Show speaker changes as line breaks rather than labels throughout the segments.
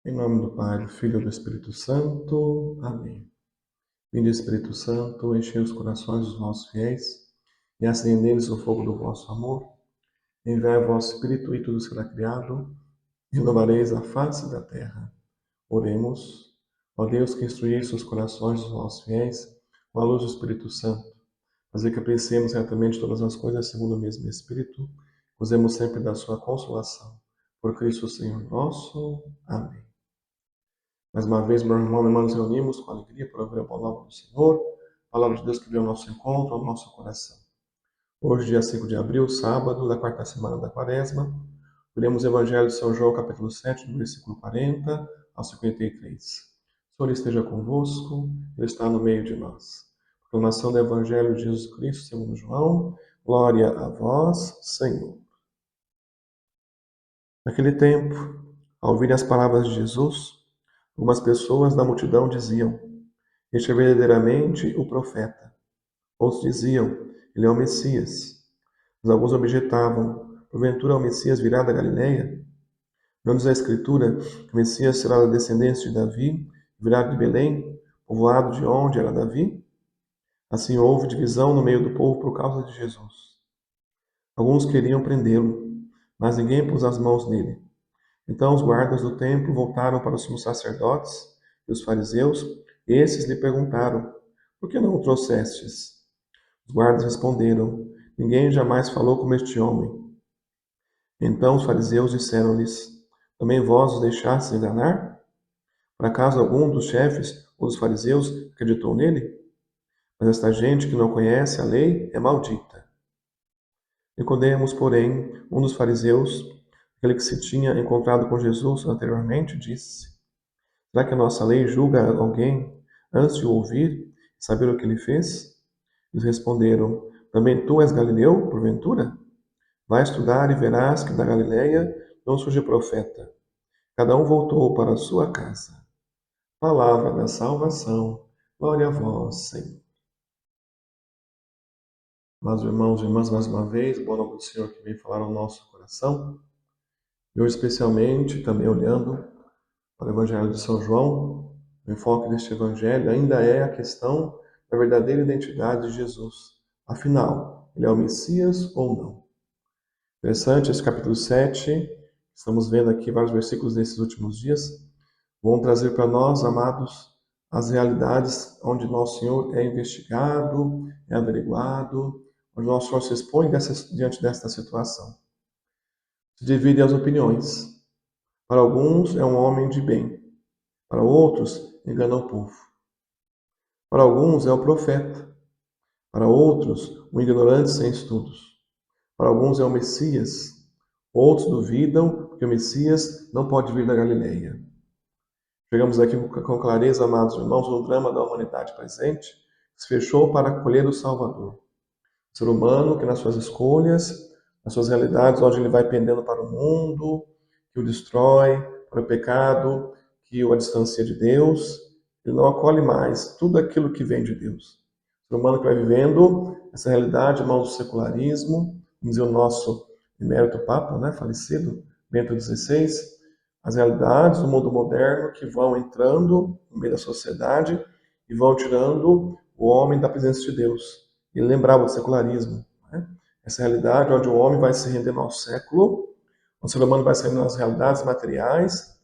Em nome do Pai, do Filho e do Espírito Santo. Amém. Vinde, Espírito Santo, enchei os corações dos vossos fiéis e acendei neles o fogo do vosso amor. Enviai o vosso Espírito e tudo será criado, e renovareis a face da terra. Oremos. Ó Deus, que instruísse os corações dos vossos fiéis com a luz do Espírito Santo, fazer que apreciemos certamente todas as coisas segundo o mesmo Espírito, gozemos sempre da sua consolação. Por Cristo Senhor nosso. Amém. Mais uma vez, meu irmão e irmã, nos reunimos com alegria para ouvir a palavra do Senhor, a palavra de Deus que veio ao nosso encontro, ao nosso coração. Hoje, dia 5 de abril, sábado da quarta semana da Quaresma, lemos o Evangelho de São João, capítulo 7, do versículo 40 ao 53. O Senhor esteja convosco, Ele está no meio de nós. Proclamação do Evangelho de Jesus Cristo, segundo João. Glória a vós, Senhor. Naquele tempo, ao ouvir as palavras de Jesus, algumas pessoas da multidão diziam: Este é verdadeiramente o profeta. Outros diziam: Ele é o Messias. Mas alguns objetavam: Porventura o Messias virá da Galileia? Não diz a Escritura que o Messias será da descendência de Davi, virá de Belém, povoado de onde era Davi? Assim houve divisão no meio do povo por causa de Jesus. Alguns queriam prendê-lo, mas ninguém pôs as mãos nele. Então os guardas do templo voltaram para os sumos sacerdotes e os fariseus, e esses lhe perguntaram: Por que não o trouxestes? Os guardas responderam: Ninguém jamais falou como este homem. Então os fariseus disseram-lhes: Também vós os deixastes enganar? Por acaso algum dos chefes ou dos fariseus acreditou nele? Mas esta gente que não conhece a lei é maldita. Nicodemos, porém, um dos fariseus, aquele que se tinha encontrado com Jesus anteriormente, disse: Será que a nossa lei julga alguém antes de o ouvir e saber o que ele fez? Eles responderam: Também tu és galileu, porventura? Vai estudar e verás que da Galileia não surge profeta. Cada um voltou para a sua casa. Palavra da salvação. Glória a vós, Senhor. Mas, irmãos e irmãs, mais uma vez, boa noite do Senhor que vem falar ao nosso coração. E hoje, especialmente, também olhando para o Evangelho de São João, o enfoque deste Evangelho ainda é a questão da verdadeira identidade de Jesus. Afinal, ele é o Messias ou não? Interessante, esse capítulo 7, estamos vendo aqui vários versículos nesses últimos dias, vão trazer para nós, amados, as realidades onde nosso Senhor é investigado, é averiguado, onde nosso Senhor se expõe diante desta situação. Se dividem as opiniões. Para alguns é um homem de bem, para outros engana o povo. Para alguns é o profeta, para outros um ignorante sem estudos. Para alguns é o Messias, outros duvidam que o Messias não pode vir da Galileia. Chegamos aqui com clareza, amados irmãos, no drama da humanidade presente, que se fechou para acolher o Salvador. O ser humano que nas suas escolhas, nas suas realidades, onde ele vai pendendo para o mundo, que o destrói, para o pecado, que o distancia de Deus, ele não acolhe mais tudo aquilo que vem de Deus. O ser humano que vai vivendo essa realidade, irmãos, do secularismo, vamos dizer o nosso emérito Papa, né, falecido, Bento XVI, as realidades do mundo moderno que vão entrando no meio da sociedade e vão tirando o homem da presença de Deus. Ele lembrava do secularismo, né? Essa realidade onde o homem vai se rendendo ao século, o ser humano vai se rendendo às realidades materiais.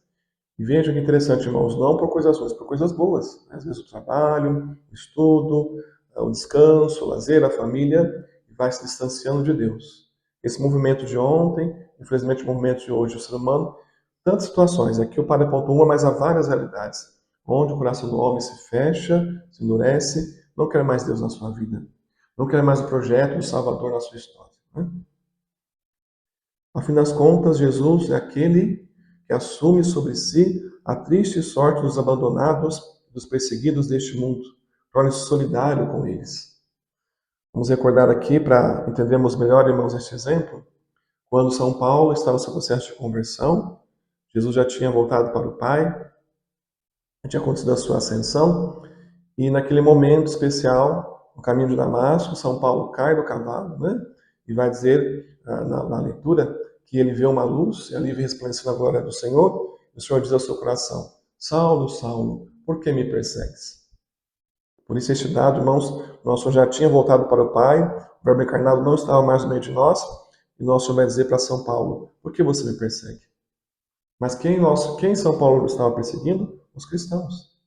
E veja que interessante, irmãos, não por coisas ruins, por coisas boas. Às vezes o trabalho, o estudo, o descanso, o lazer, a família, vai se distanciando de Deus. Esse movimento de ontem, infelizmente o movimento de hoje, o ser humano, tantas situações. Aqui o padre apontou uma, mas há várias realidades, onde o coração do homem se fecha, se endurece, não quer mais Deus na sua vida, não quer mais o projeto do Salvador na sua história. Né? Afinal das contas, Jesus é aquele que assume sobre si a triste sorte dos abandonados, dos perseguidos deste mundo, torna-se solidário com eles. Vamos recordar aqui, para entendermos melhor, irmãos, este exemplo, quando São Paulo estava no seu processo de conversão, Jesus já tinha voltado para o Pai, já tinha acontecido a sua ascensão, e naquele momento especial, no caminho de Damasco, São Paulo cai do cavalo, né? E vai dizer na leitura que ele vê uma luz, e ali vê resplandecendo a glória do Senhor. o Senhor diz ao seu coração: Saulo, Saulo, por que me persegues? Por isso, este dado, irmãos, nosso Senhor já tinha voltado para o Pai, o Verbo encarnado não estava mais no meio de nós, e nosso Senhor vai dizer para São Paulo: por que você me persegue? Mas quem São Paulo estava perseguindo? Os cristãos.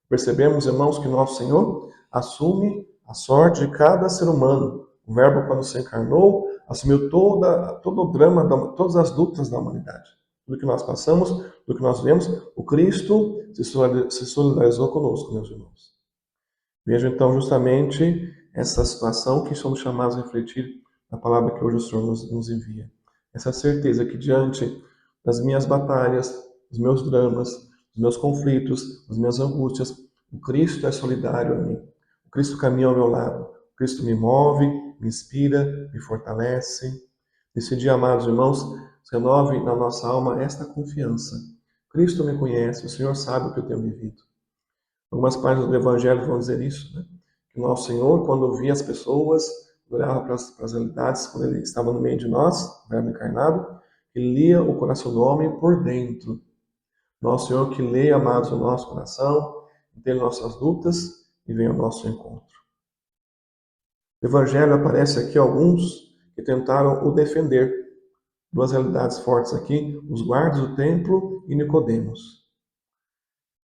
Percebemos, irmãos, que nosso Senhor assume a sorte de cada ser humano. O Verbo, quando se encarnou, assumiu todo o drama, todas as lutas da humanidade. Tudo que nós passamos, tudo que nós vemos, o Cristo se solidarizou conosco, meus irmãos. Veja então justamente essa situação que somos chamados a refletir na palavra que hoje o Senhor nos envia. Essa certeza que diante das minhas batalhas, dos meus dramas, dos meus conflitos, das minhas angústias, o Cristo é solidário a mim. O Cristo caminha ao meu lado. O Cristo me move, me inspira, me fortalece. Nesse dia, amados irmãos, renove na nossa alma esta confiança. Cristo me conhece, o Senhor sabe o que eu tenho vivido. Algumas páginas do Evangelho vão dizer isso, né? Que o nosso Senhor, quando via as pessoas, olhava para as realidades, quando Ele estava no meio de nós, o Verbo encarnado, Ele lia o coração do homem por dentro. Nosso Senhor que lê, amados, o nosso coração, entende nossas lutas e vem ao nosso encontro. No Evangelho aparece aqui alguns que tentaram o defender. Duas realidades fortes aqui, os guardas do templo e Nicodemos.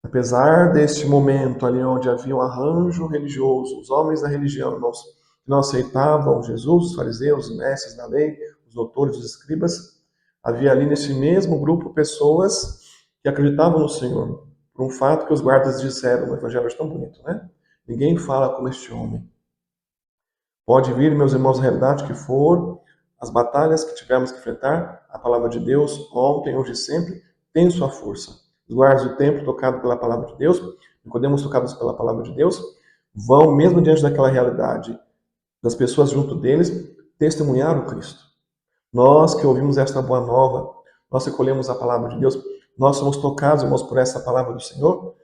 Apesar deste momento ali onde havia um arranjo religioso, os homens da religião que não aceitavam Jesus, os fariseus, os mestres da lei, os doutores, os escribas, havia ali nesse mesmo grupo pessoas que acreditavam no Senhor, por um fato que os guardas disseram, no Evangelho é tão bonito, né? Ninguém fala como este homem. Pode vir, meus irmãos, a realidade que for, as batalhas que tivermos que enfrentar, a palavra de Deus, ontem, hoje e sempre, tem sua força. Os guardas do templo, tocados pela palavra de Deus, Nicodemos tocados pela palavra de Deus, vão, mesmo diante daquela realidade, das pessoas junto deles, testemunhar o Cristo. Nós que ouvimos esta boa nova, nós recolhemos a palavra de Deus, nós somos tocados, irmãos, por essa palavra do Senhor,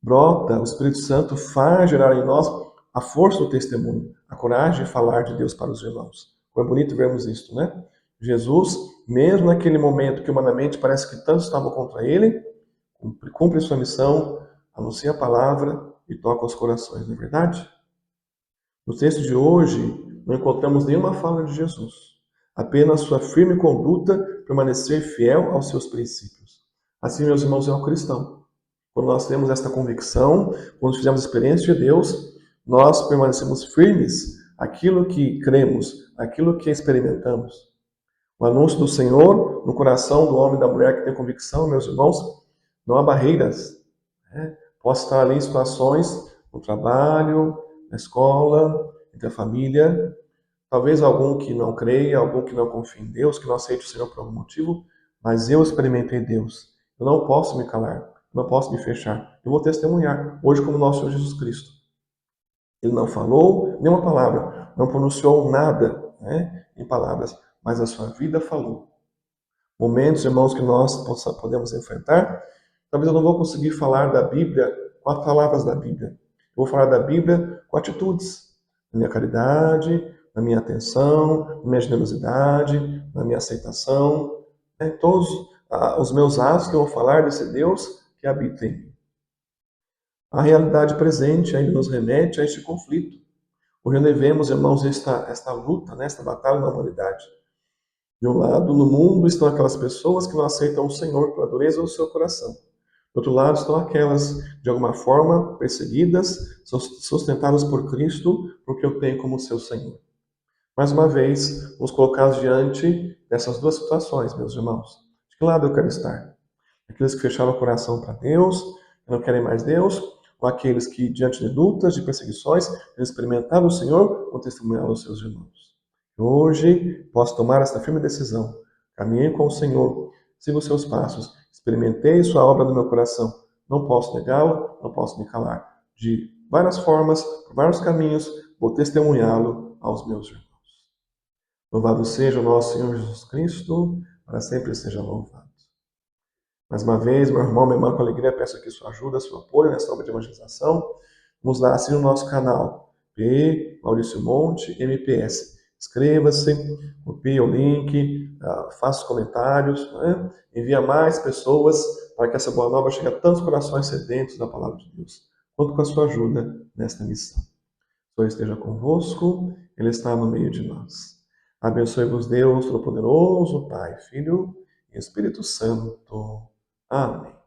brota, o Espírito Santo faz gerar em nós a força do testemunho, a coragem de falar de Deus para os irmãos. Como é bonito vermos isto, né? Jesus, mesmo naquele momento que humanamente parece que tantos estavam contra ele, cumpre sua missão, anuncia a palavra e toca os corações, não é verdade? No texto de hoje, não encontramos nenhuma fala de Jesus, apenas sua firme conduta, permanecer fiel aos seus princípios. Assim, meus irmãos, é o cristão. Quando nós temos esta convicção, quando fizemos experiência de Deus, nós permanecemos firmes aquilo que cremos, aquilo que experimentamos. O anúncio do Senhor no coração do homem e da mulher que tem convicção, meus irmãos, não há barreiras. Né? Posso estar ali em situações, no trabalho, na escola, entre a família, talvez algum que não creia, algum que não confie em Deus, que não aceite o Senhor por algum motivo, mas eu experimentei Deus. Eu não posso me calar, não posso me fechar. Eu vou testemunhar, hoje como nosso Senhor Jesus Cristo. Ele não falou nenhuma palavra, não pronunciou nada, né, em palavras, mas a sua vida falou. Momentos, irmãos, que nós podemos enfrentar, talvez eu não vou conseguir falar da Bíblia com as palavras da Bíblia. Eu vou falar da Bíblia com atitudes, na minha caridade, na minha atenção, na minha generosidade, na minha aceitação, né, todos os meus atos que eu vou falar desse Deus que habita em mim. A realidade presente ainda nos remete a este conflito. Hoje vemos, irmãos, esta luta, né, esta batalha na humanidade. De um lado, no mundo estão aquelas pessoas que não aceitam o Senhor pela dureza do seu coração. Do outro lado estão aquelas, de alguma forma, perseguidas, sustentadas por Cristo, porque eu tenho como seu Senhor. Mais uma vez, nos colocados diante dessas duas situações, meus irmãos. De que lado eu quero estar? Aqueles que fecharam o coração para Deus, que não querem mais Deus, ou aqueles que, diante de lutas, de perseguições, eles experimentaram o Senhor, vão testemunhar aos seus irmãos. Hoje, posso tomar esta firme decisão. Caminhei com o Senhor, sigo os seus passos, experimentei sua obra no meu coração. Não posso negá-lo, não posso me calar. De várias formas, por vários caminhos, vou testemunhá-lo aos meus irmãos. Louvado seja o nosso Senhor Jesus Cristo, para sempre seja louvado. Mais uma vez, meu irmão, minha irmã, com alegria, peço aqui sua ajuda, seu apoio nessa obra de evangelização. Vamos lá, assine o nosso canal, P. Maurício Monte, MPS. Inscreva-se, copie o link, faça comentários, né? Envie a mais pessoas para que essa boa nova chegue a tantos corações sedentos da palavra de Deus, quanto com a sua ajuda nesta missão. O Senhor esteja convosco, Ele está no meio de nós. Abençoe-vos Deus Todo-Poderoso, Pai, Filho e Espírito Santo. Amém.